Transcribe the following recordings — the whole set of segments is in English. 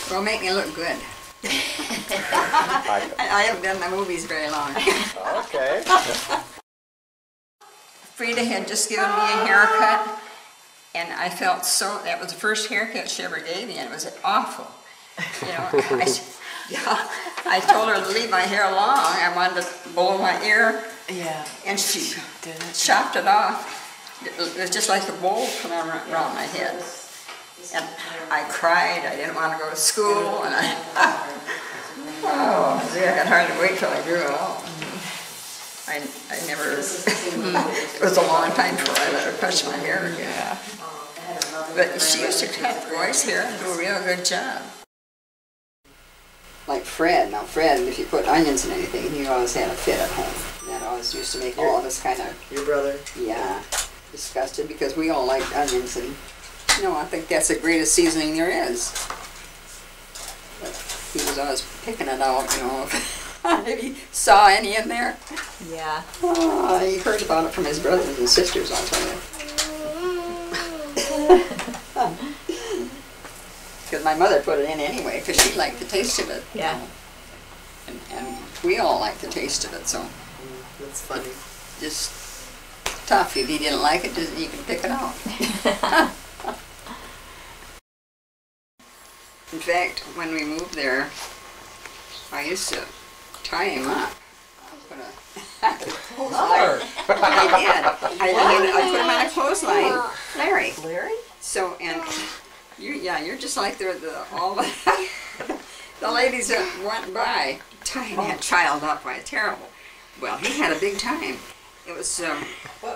Well, make me look good. I haven't done the movies very long. Okay. Frida had just given me a haircut, and I felt so, that was the first haircut she ever gave me, and it was awful. You know, I told her to leave my hair long. I wanted to blow my ear. Yeah. And she chopped it off. It was just like a bowl coming around my head. And I cried. I didn't want to go to school. And I could hardly wait till I grew it out. I never, it was a long time before I let her touch my hair again. Yeah. But she used to cut boys' hair and do a real good job. Like Fred. Now Fred, if you put onions in anything, he always had a fit at home. That always used to make all of us kind of... Your brother? Yeah, disgusted because we all liked onions, and you know, I think that's the greatest seasoning there is. But he was always picking it out, you know, if he saw any in there. Yeah. Oh, he heard about it from his brothers and sisters, I'll tell you. Because my mother put it in anyway, because she liked the taste of it. Yeah. You know. And we all liked the taste of it, so. That's funny. Just tough. If you didn't like it, just, you can pick it out. In fact, when we moved there, I used to tie him up. I put him on a clothesline. Larry. Larry? So, and you're just like all the the ladies that went by tying that child up. Why, terrible. Well, he had a big time. It was,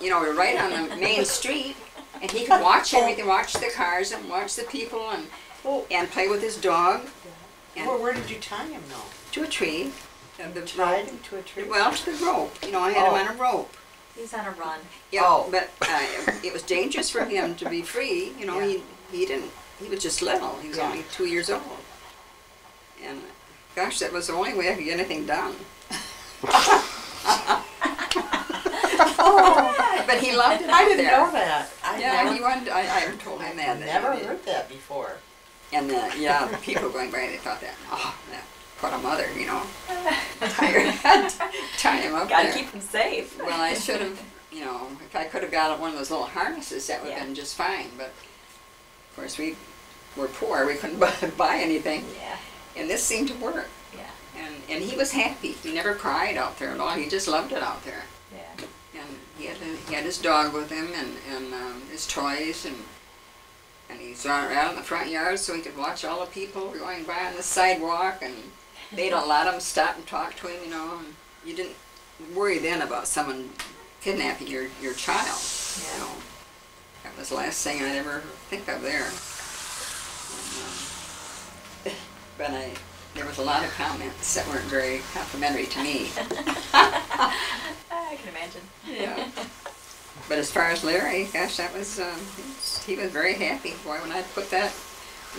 you know, we were right on the main street, and he could watch everything, watch the cars and watch the people, and play with his dog. And Well, where did you tie him though? to a tree. Tied him to a tree? Well, to the rope. You know, I had him on a rope. He's on a run. Yeah, but it was dangerous for him to be free. You know, he was just little. He was only 2 years old. And gosh, that was the only way I could get anything done. But he loved it. I didn't know that. He wanted. I told him that. Never heard that before. And the people going by, they thought that. Oh, that what a mother, you know. Tie him up Gotta there. keep him safe. Well, I should have, you know, if I could have got one of those little harnesses, that would have been just fine. But of course, we were poor; we couldn't buy anything. Yeah. And this seemed to work. Yeah. And he was happy. He never cried out there at all. He just loved it out there. Yeah. And he had his dog with him and his toys and he's out in the front yard so he could watch all the people going by on the sidewalk, and they don't let him stop and talk to him, you know. And you didn't worry then about someone kidnapping your child. Yeah. You know. That was the last thing I'd ever think of there. But there was a lot of comments that weren't very complimentary to me. I can imagine. Yeah. But as far as Larry, gosh, that was, he was very happy. Boy, when I put that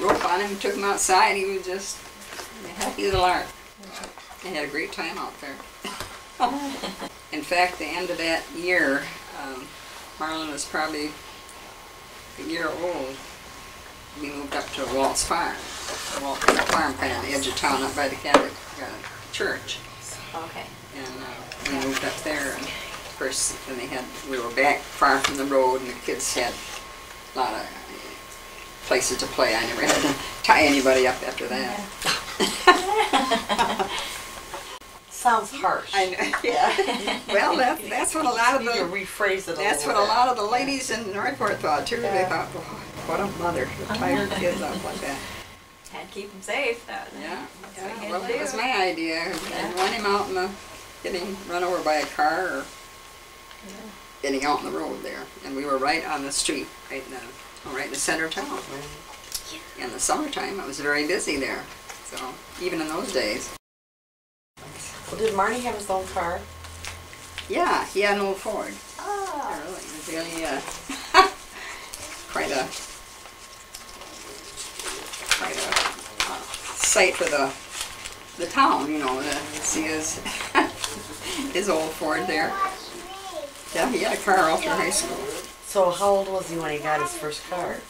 rope on him and took him outside, he was just happy as a lark. They had a great time out there. In fact, the end of that year, Marlon was probably a year old. We moved up to Walt's Farm. Walt's Farm, kind of on the edge of town, up by the Catholic church. Okay. And we moved up there. And of course, then we were back far from the road, and the kids had a lot of places to play. I never had to tie anybody up after that. Sounds harsh. I know. Yeah. Well, that's what a lot of You need to rephrase it a that's what little a lot of the ladies in Northport thought too. They thought, oh, what a mother to tie her kids up like that. Had to keep him safe. Yeah. That's what you Well, had to that do. was my idea. I want him out getting run over by a car or getting out on the road there. And we were right on the street, right in the center of town. In the summertime, it was very busy there. So even in those days. Well, did Marnie have his own car? Yeah, he had an old Ford. Oh. Yeah, really, it was really quite a sight for the town, you know, to see his old Ford there. Yeah, he had a car all through high school. So how old was he when he got his first car?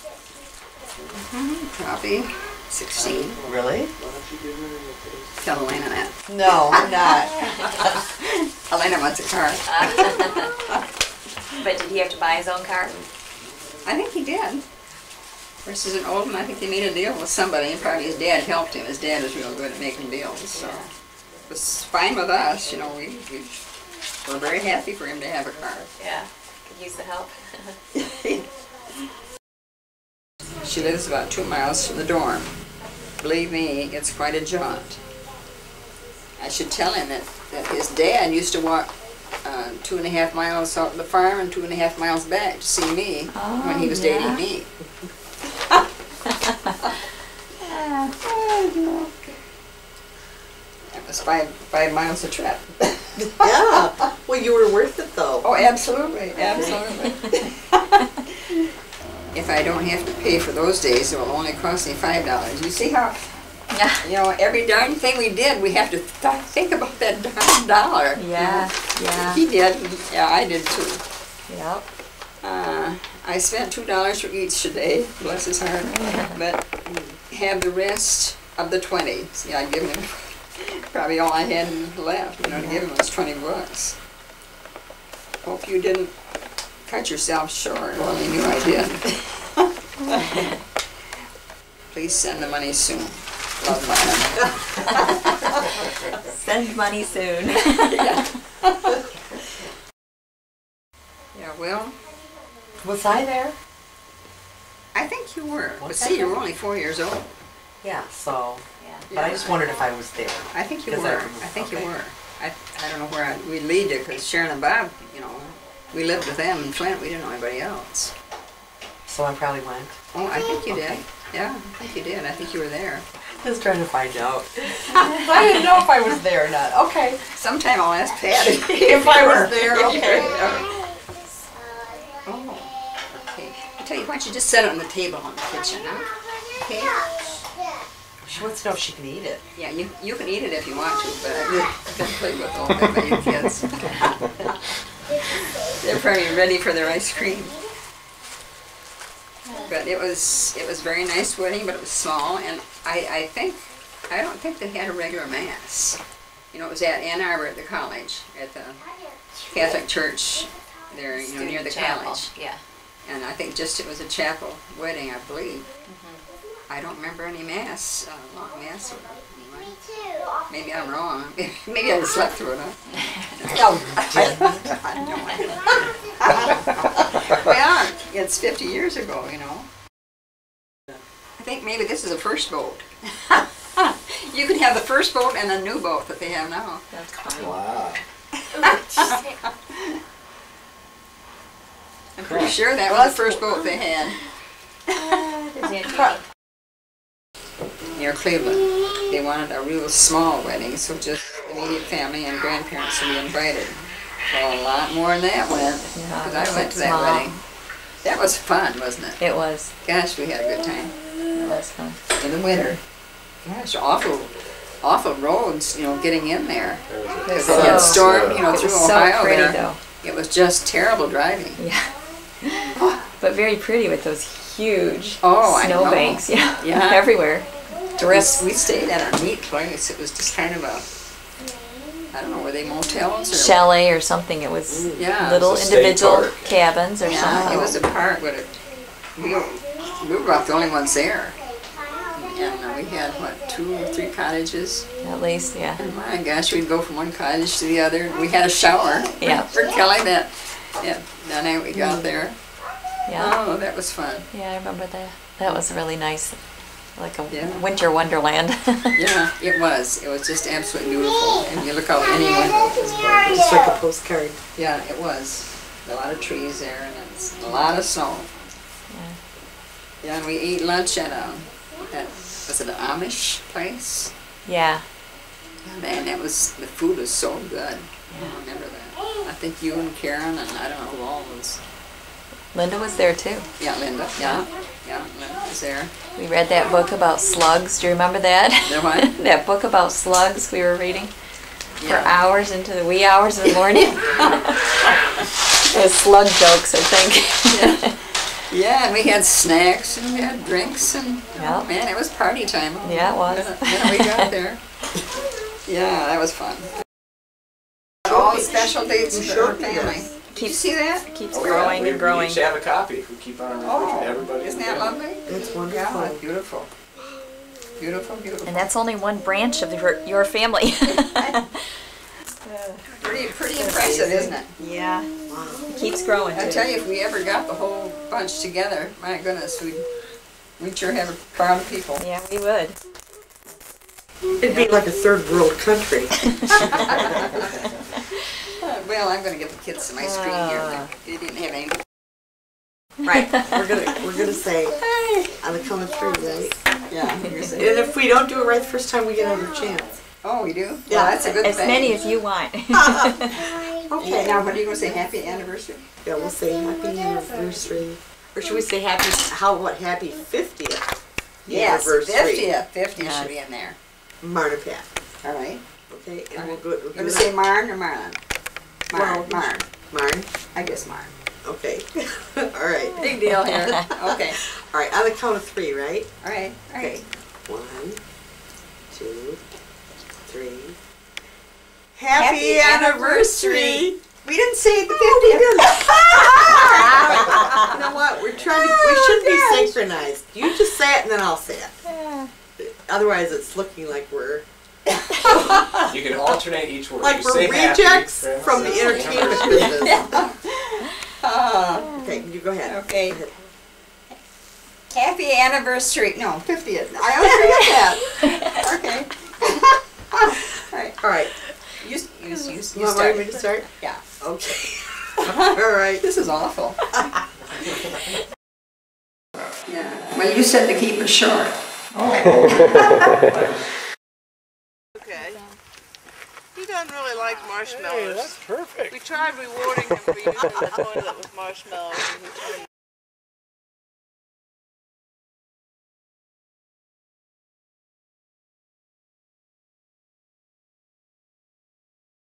Probably 16. Really? Tell Elena that. No, I'm not. Elena wants a car. But did he have to buy his own car? I think he did. Of course, as an old man, I think they made a deal with somebody, and probably his dad helped him. His dad was real good at making deals, so it was fine with us. You know, we were very happy for him to have a car. Yeah, could use the help. She lives about 2 miles from the dorm. Believe me, it's quite a jaunt. I should tell him that his dad used to walk 2.5 miles out to the farm and 2.5 miles back to see me when he was dating me. That was five miles a trip. Yeah. Well, you were worth it though. Oh, absolutely, absolutely. If I don't have to pay for those days, it will only cost me $5. You see how, you know, every darn thing we did, we have to think about that darn dollar. Yeah, yeah. He did. Yeah, I did too. Yep. I spent $2 for each today, bless his heart, but have the rest of the 20. See, I'd given him probably all I had left, you know, to give him was 20 bucks. Hope you didn't cut yourself short. Well, you knew I did. Please send the money soon. Love, Mom. Send money soon. Yeah. Yeah, well, Was I there? I think you were. But Was see, I you were there? only 4 years old. Yeah, so. Yeah. But I just wondered if I was there. I think you Because were. I- I think you okay. were. I don't know where we'd lead you, because Sharon and Bob, you know, we lived with them in Flint. We didn't know anybody else. So I probably went. Oh, I think you did. Okay. Yeah, I think you did. I think you were there. Just trying to find out. I didn't know if I was there or not. Okay. Sometime I'll ask Pat If I was there, If you okay. were. Oh, okay. I tell you, why don't you just set it on the table in the kitchen, huh? Okay. She wants to know if she can eat it. Yeah, you can eat it if you want to, but I've been playing with all that by your kids. They're probably ready for their ice cream. But it was very nice wedding, but it was small, and I don't think they had a regular mass. You know, it was at Ann Arbor at the college, at the Catholic church there, you know, near the Chapel. college. Yeah. And I think just it was a chapel wedding, I believe. I don't remember any mass, long mass. Or anyway. Maybe I'm wrong. Maybe I just slept through it, huh? No, Well, it's 50 years ago, you know. I think maybe this is a first boat. You could have the first boat and the new boat that they have now. That's funny. Wow. I'm pretty sure that was the first boat they had near Cleveland. They wanted a real small wedding, so just immediate family and grandparents to be invited. Well, a lot more than that went, because I went to that small. wedding. That was fun, wasn't it? It was. Gosh, we had a good time. It was fun. In the winter. Gosh, awful roads, you know, getting in there. Because So- it had storm, you know, It through was so Ohio pretty, there. though. It was just terrible driving. Yeah. But very pretty with those huge Oh, I know. snowbanks, yeah, Yeah. everywhere. Drifts. We stayed at a neat place. It was just kind of a, I don't know, were they motels or? Chalet or something. It was Yeah. little It's a state individual park. cabins or Yeah, something. it was a park, but we were about the only ones there. And we had, what, 2 or 3 cottages? At least, yeah. And my gosh, we'd go from one cottage to the other. We had a shower Yeah. for Kelly that night we got there. Yeah. Oh, that was fun. Yeah, I remember that. That was really nice. Like a Yeah. winter wonderland. Yeah, it was. It was just absolutely beautiful. And you look out any window, it was gorgeous. It's like a postcard. Yeah, it was. A lot of trees there and it's a lot of snow. Yeah, and we ate lunch at was it an Amish place? Yeah. Yeah, man, the food was so good. I remember that. I think you and Karen and I don't know who all was. Linda was there too. Yeah, Linda. Yeah, Linda was there. We read that book about slugs. Do you remember that? The what? That book about slugs we were reading for Yeah. hours into the wee hours of the morning. It was slug jokes, I think. Yeah, and we had snacks and we had drinks and Yeah. oh man, it was party time. Yeah, it was. When we got there. Yeah, that was fun. All the special dates for our family. Did you see that? Keeps Oh, growing yeah, and growing. We each have a copy. We keep on our refrigerator. Everybody. Isn't that lovely? It's Yeah, wonderful. that's beautiful. Beautiful, beautiful. And that's only one branch of your family. Pretty impressive, isn't it? Yeah. It keeps growing. I too. tell you, if we ever got the whole bunch together, my goodness, we'd sure have a crowd of people. Yeah, we would. It'd be like a third world country. Well, I'm going to give the kids some ice cream here. They didn't have any. Right. We're gonna say on the count of three, right? Yeah. you're And saying- if we don't do it right the first time, we get another chance. Oh, we do? Yeah. Well, that's a good As thing. many as you want. Okay. Now, what are you going to say? Happy anniversary? Yeah, we'll say happy anniversary. Or should we say happy 50th Yes, anniversary? 50th. 50 should be in there. Marn and Pat. All right. Okay, and All we'll right. go. You're going to say Marn or Marlon? Well, Marn. Marn. I guess Marn. Okay. All right. Big deal here. Okay. All right, on the count of three, right? All right. All Okay. right. 1, 2, 3. Happy anniversary. We didn't say the 50th. You know what? We should be synchronized. You just say it and then I'll say it. Otherwise, it's looking like we're You can alternate each word. like You we're say happy, rejects then from the say entertainment anniversary. business. Okay, you go ahead. Okay. Go ahead. Happy anniversary. No, 50th. I always forget that. Okay. All right. All right. You You start. want me to start? Yeah. Okay. All right. This is awful. Yeah. Well, you said to keep it short. Okay. He doesn't really like marshmallows. Hey, that's perfect. We tried rewarding him for using the toilet with marshmallows, and he turned